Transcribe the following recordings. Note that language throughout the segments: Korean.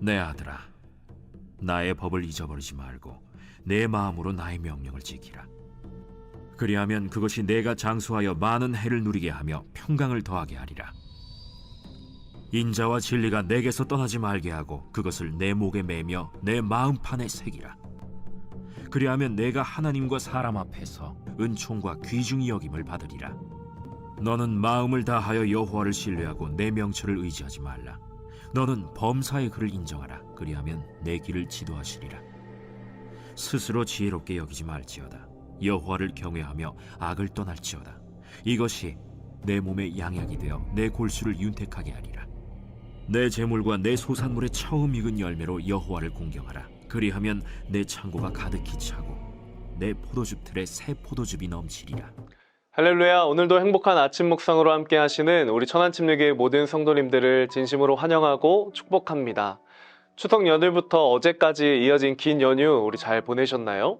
내 아들아, 나의 법을 잊어버리지 말고 내 마음으로 나의 명령을 지키라. 그리하면 그것이 내가 장수하여 많은 해를 누리게 하며 평강을 더하게 하리라. 인자와 진리가 내게서 떠나지 말게 하고 그것을 내 목에 매며 내 마음판에 새기라. 그리하면 내가 하나님과 사람 앞에서 은총과 귀중히 여김을 받으리라. 너는 마음을 다하여 여호와를 신뢰하고 내 명철을 의지하지 말라. 너는 범사의 그를 인정하라. 그리하면 내 길을 지도하시리라. 스스로 지혜롭게 여기지 말지어다. 여호와를 경외하며 악을 떠날지어다. 이것이 내 몸의 양약이 되어 내 골수를 윤택하게 하리라. 내 재물과 내 소산물의 처음 익은 열매로 여호와를 공경하라. 그리하면 내 창고가 가득히 차고 내 포도즙 틀에 새 포도즙이 넘치리라. 할렐루야. 오늘도 행복한 아침 묵상으로 함께 하시는 우리 천안침례교회 모든 성도님들을 진심으로 환영하고 축복합니다. 추석 연휴부터 어제까지 이어진 긴 연휴 우리 잘 보내셨나요?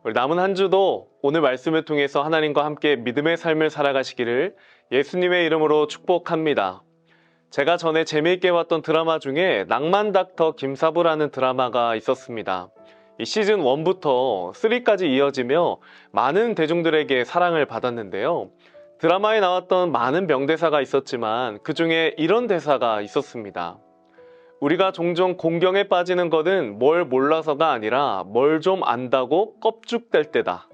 우리 남은 한 주도 오늘 말씀을 통해서 하나님과 함께 믿음의 삶을 살아가시기를 예수님의 이름으로 축복합니다. 제가 전에 재미있게 봤던 드라마 중에 낭만 닥터 김사부라는 드라마가 있었습니다. 이 시즌 1부터 3까지 이어지며 많은 대중들에게 사랑을 받았는데요. 드라마에 나왔던 많은 명대사가 있었지만 그 중에 이런 대사가 있었습니다. 우리가 종종 공경에 빠지는 것은 뭘 몰라서가 아니라 뭘 좀 안다고 껍죽될 때다.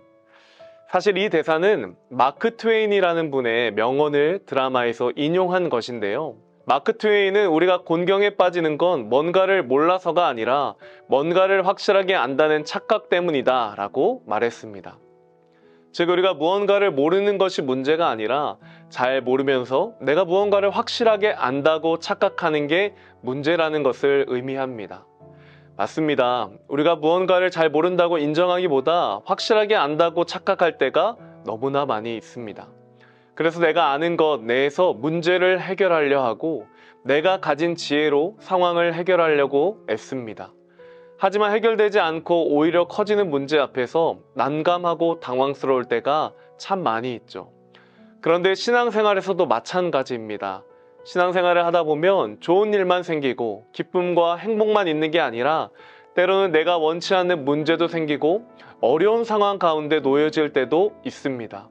사실 이 대사는 마크 트웨인이라는 분의 명언을 드라마에서 인용한 것인데요. 마크 트웨인은 우리가 곤경에 빠지는 건 뭔가를 몰라서가 아니라 뭔가를 확실하게 안다는 착각 때문이다 라고 말했습니다. 즉 우리가 무언가를 모르는 것이 문제가 아니라 잘 모르면서 내가 무언가를 확실하게 안다고 착각하는 게 문제라는 것을 의미합니다. 맞습니다. 우리가 무언가를 잘 모른다고 인정하기보다 확실하게 안다고 착각할 때가 너무나 많이 있습니다. 그래서 내가 아는 것 내에서 문제를 해결하려 하고 내가 가진 지혜로 상황을 해결하려고 애씁니다. 하지만 해결되지 않고 오히려 커지는 문제 앞에서 난감하고 당황스러울 때가 참 많이 있죠. 그런데 신앙생활에서도 마찬가지입니다. 신앙생활을 하다 보면 좋은 일만 생기고 기쁨과 행복만 있는 게 아니라 때로는 내가 원치 않는 문제도 생기고 어려운 상황 가운데 놓여질 때도 있습니다.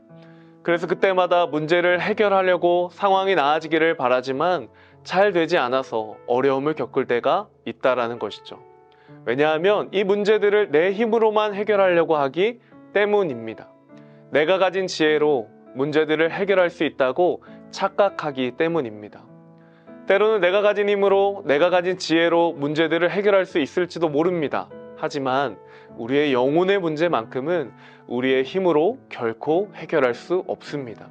그래서 그때마다 문제를 해결하려고 상황이 나아지기를 바라지만 잘 되지 않아서 어려움을 겪을 때가 있다라는 것이죠. 왜냐하면 이 문제들을 내 힘으로만 해결하려고 하기 때문입니다. 내가 가진 지혜로 문제들을 해결할 수 있다고 착각하기 때문입니다. 때로는 내가 가진 힘으로, 내가 가진 지혜로 문제들을 해결할 수 있을지도 모릅니다. 하지만 우리의 영혼의 문제만큼은 우리의 힘으로 결코 해결할 수 없습니다.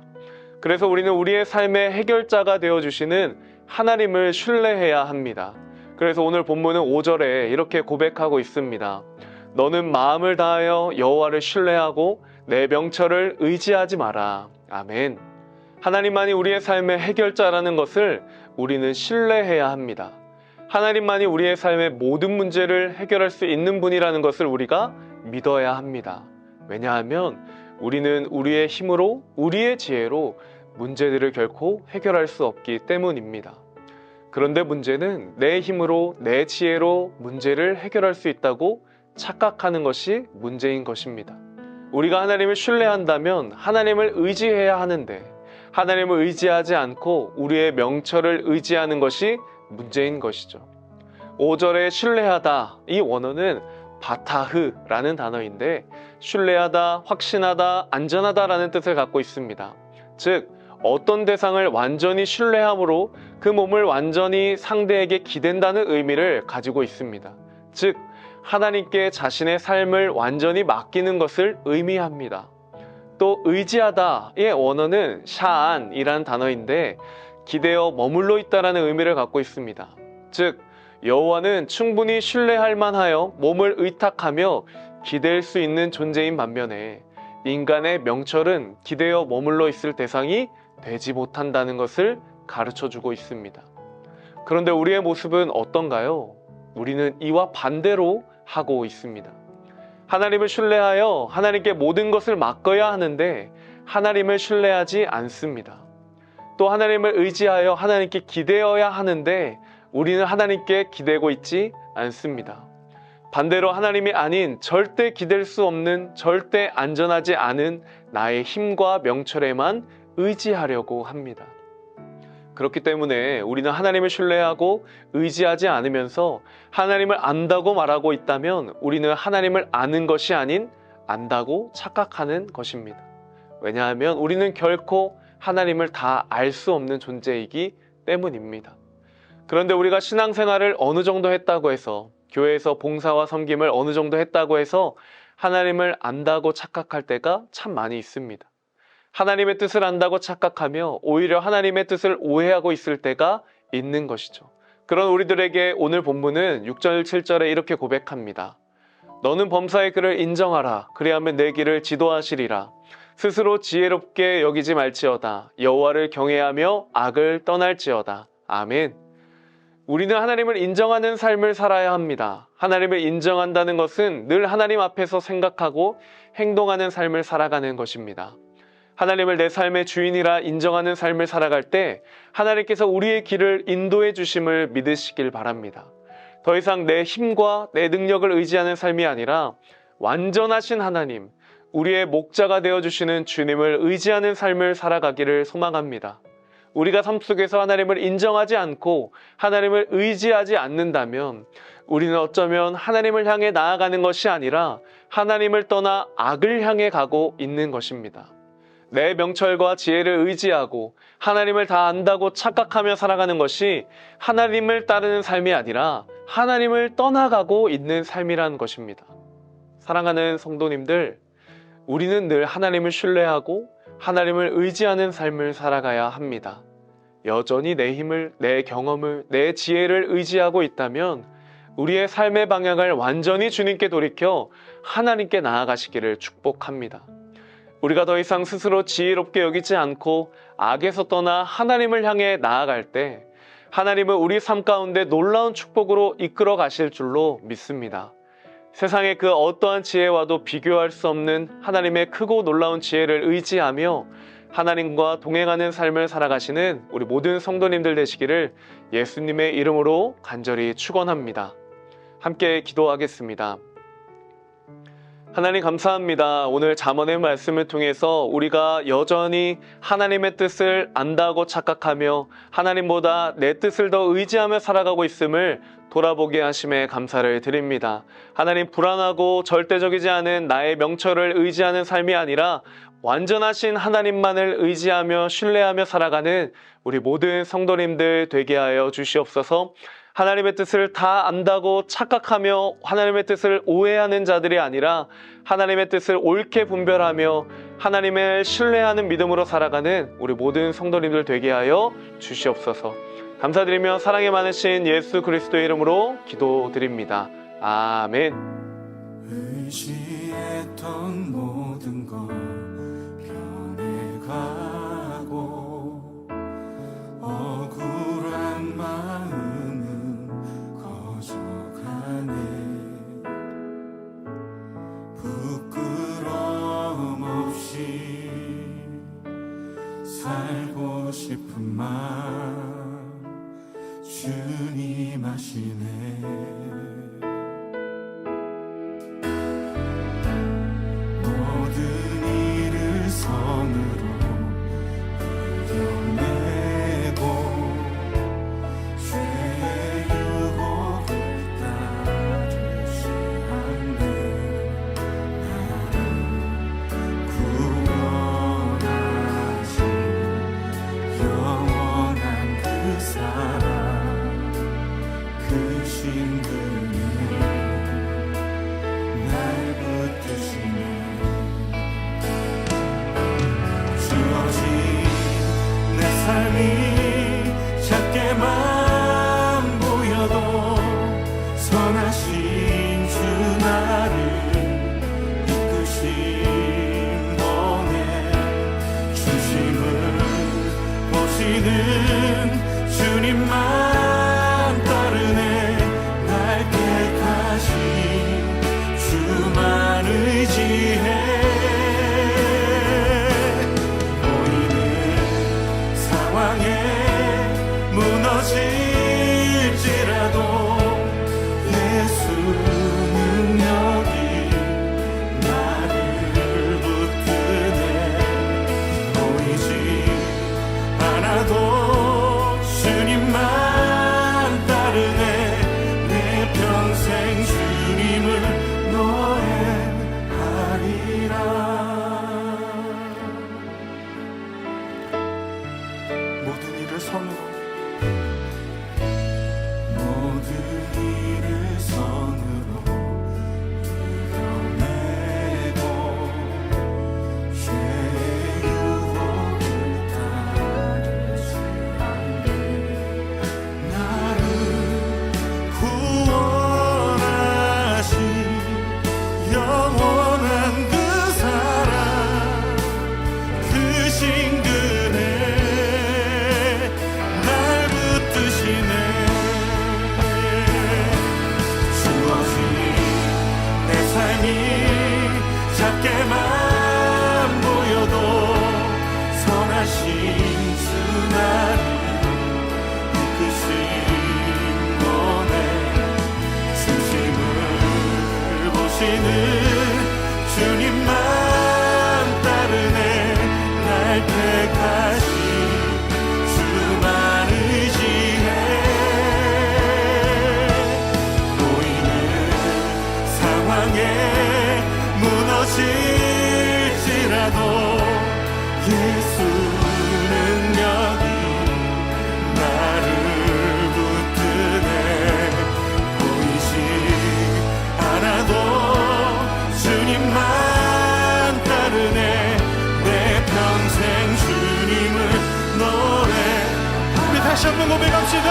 그래서 우리는 우리의 삶의 해결자가 되어주시는 하나님을 신뢰해야 합니다. 그래서 오늘 본문은 5절에 이렇게 고백하고 있습니다. 너는 마음을 다하여 여호와를 신뢰하고 내 명철을 의지하지 마라. 아멘. 하나님만이 우리의 삶의 해결자라는 것을 우리는 신뢰해야 합니다. 하나님만이 우리의 삶의 모든 문제를 해결할 수 있는 분이라는 것을 우리가 믿어야 합니다. 왜냐하면 우리는 우리의 힘으로, 우리의 지혜로 문제들을 결코 해결할 수 없기 때문입니다. 그런데 문제는 내 힘으로, 내 지혜로 문제를 해결할 수 있다고 착각하는 것이 문제인 것입니다. 우리가 하나님을 신뢰한다면 하나님을 의지해야 하는데 하나님을 의지하지 않고 우리의 명철을 의지하는 것이 문제인 것이죠. 5절에 신뢰하다, 이 원어는 바타흐라는 단어인데 신뢰하다, 확신하다, 안전하다라는 뜻을 갖고 있습니다. 즉 어떤 대상을 완전히 신뢰함으로 그 몸을 완전히 상대에게 기댄다는 의미를 가지고 있습니다. 즉 하나님께 자신의 삶을 완전히 맡기는 것을 의미합니다. 또 의지하다의 원어는 샤안이라는 단어인데 기대어 머물러 있다라는 의미를 갖고 있습니다. 즉 여호와는 충분히 신뢰할 만하여 몸을 의탁하며 기댈 수 있는 존재인 반면에 인간의 명철은 기대어 머물러 있을 대상이 되지 못한다는 것을 가르쳐주고 있습니다. 그런데 우리의 모습은 어떤가요? 우리는 이와 반대로 하고 있습니다. 하나님을 신뢰하여 하나님께 모든 것을 맡겨야 하는데 하나님을 신뢰하지 않습니다. 또 하나님을 의지하여 하나님께 기대어야 하는데 우리는 하나님께 기대고 있지 않습니다. 반대로 하나님이 아닌 절대 기댈 수 없는, 절대 안전하지 않은 나의 힘과 명철에만 의지하려고 합니다. 그렇기 때문에 우리는 하나님을 신뢰하고 의지하지 않으면서 하나님을 안다고 말하고 있다면 우리는 하나님을 아는 것이 아닌 안다고 착각하는 것입니다. 왜냐하면 우리는 결코 하나님을 다 알 수 없는 존재이기 때문입니다. 그런데 우리가 신앙생활을 어느 정도 했다고 해서, 교회에서 봉사와 섬김을 어느 정도 했다고 해서 하나님을 안다고 착각할 때가 참 많이 있습니다. 하나님의 뜻을 안다고 착각하며 오히려 하나님의 뜻을 오해하고 있을 때가 있는 것이죠. 그런 우리들에게 오늘 본문은 6절 7절에 이렇게 고백합니다. 너는 범사의 그를 인정하라. 그리하면 내 길을 지도하시리라. 스스로 지혜롭게 여기지 말지어다. 여호와를 경외하며 악을 떠날지어다. 아멘. 우리는 하나님을 인정하는 삶을 살아야 합니다. 하나님을 인정한다는 것은 늘 하나님 앞에서 생각하고 행동하는 삶을 살아가는 것입니다. 하나님을 내 삶의 주인이라 인정하는 삶을 살아갈 때 하나님께서 우리의 길을 인도해 주심을 믿으시길 바랍니다. 더 이상 내 힘과 내 능력을 의지하는 삶이 아니라 완전하신 하나님, 우리의 목자가 되어주시는 주님을 의지하는 삶을 살아가기를 소망합니다. 우리가 삶 속에서 하나님을 인정하지 않고 하나님을 의지하지 않는다면 우리는 어쩌면 하나님을 향해 나아가는 것이 아니라 하나님을 떠나 악을 향해 가고 있는 것입니다. 내 명철과 지혜를 의지하고 하나님을 다 안다고 착각하며 살아가는 것이 하나님을 따르는 삶이 아니라 하나님을 떠나가고 있는 삶이라는 것입니다. 사랑하는 성도님들, 우리는 늘 하나님을 신뢰하고 하나님을 의지하는 삶을 살아가야 합니다. 여전히 내 힘을, 내 경험을, 내 지혜를 의지하고 있다면 우리의 삶의 방향을 완전히 주님께 돌이켜 하나님께 나아가시기를 축복합니다. 우리가 더 이상 스스로 지혜롭게 여기지 않고 악에서 떠나 하나님을 향해 나아갈 때 하나님은 우리 삶 가운데 놀라운 축복으로 이끌어 가실 줄로 믿습니다. 세상의 그 어떠한 지혜와도 비교할 수 없는 하나님의 크고 놀라운 지혜를 의지하며 하나님과 동행하는 삶을 살아가시는 우리 모든 성도님들 되시기를 예수님의 이름으로 간절히 축원합니다. 함께 기도하겠습니다. 하나님 감사합니다. 오늘 잠언의 말씀을 통해서 우리가 여전히 하나님의 뜻을 안다고 착각하며 하나님보다 내 뜻을 더 의지하며 살아가고 있음을 돌아보게 하심에 감사를 드립니다. 하나님, 불안하고 절대적이지 않은 나의 명철을 의지하는 삶이 아니라 완전하신 하나님만을 의지하며 신뢰하며 살아가는 우리 모든 성도님들 되게 하여 주시옵소서. 하나님의 뜻을 다 안다고 착각하며 하나님의 뜻을 오해하는 자들이 아니라 하나님의 뜻을 옳게 분별하며 하나님을 신뢰하는 믿음으로 살아가는 우리 모든 성도님들 되게 하여 주시옵소서. 감사드리며 사랑이 많으신 예수 그리스도의 이름으로 기도드립니다. 아멘. 의지했던 모든 것 변해가고 억울한 마음은 거져가네. 부끄러움 없이 살고 싶은 마음 주님 아시네. 모든 일을 선으로 이겨내고 죄의 유혹을 따르지 않네. 나를 구원하신 영원한 그 사랑, 그 신분이 날 붙드시네. 주어진 내 삶이 작게만 보여도 선하신 주 나를 이끄신 번에 중심을 보시는 주님만 따르네. 날 택하신 주만 의지해. 보이는 상황에 무너질지 다시 한번 고백합시다.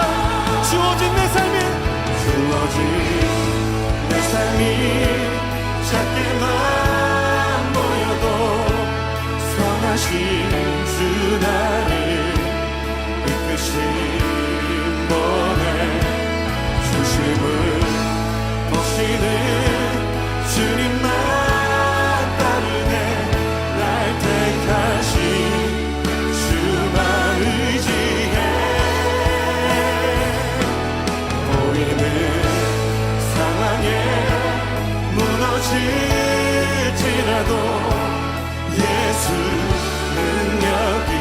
주어진 내 삶이 작게만 보여도 선하신 주 나를 이끄신 몸에 중심을 보시는 주님만 따르네. 날 택하신 주만 의지해. 보이는 상황에 무너질지라도 예수 능력이